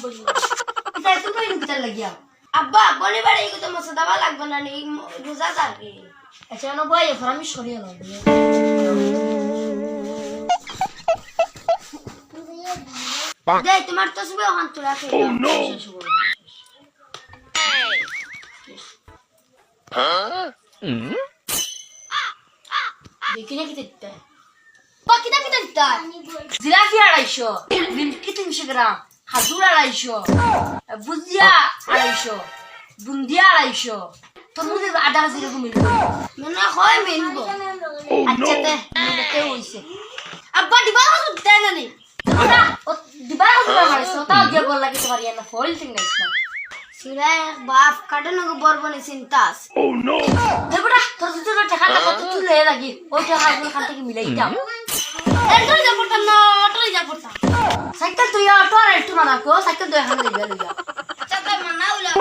বলি এটা তো কই নুকিটা লাগিয়া আব্বা বলি বাড়ি কত মশা দাবা লাগবে না নি রোজা থাকে আচ্ছা না ভাই আমি সরিয়ে নাও দেই তোমার তসবি ওখান তো রাখে ও নো देखने की दिखता है बाकी ना की दिखता है जिराफी 250 मिल्की 300 ग्राम खजूर 250 भुजिया 250 बुंदिया 250 तो मुझे आधा जीरो को मिल गया मैंने खोए मिलबो अच्छा ते मिलते होइसे अब्बा दिबारा को देना नहीं ना दिबारा को हमारे सोता जे बोल लगे तुम्हारी ना फॉइल थिंग नहीं इसमें सिरा बाप काटने को बरबने चिंतास ओह नो देखो ना তোর টাকাটা কত তুলে লাগি ওই টাকাগুলো খান থেকে মিলাই দাও এন্ট্রি যা পড়তা না অটোই যা পড়তা সাইকেল তুই অটো আর একটু না রাখো সাইকেল দুই হাতে দিবে লইয়া আচ্ছা তাই মানা হইলা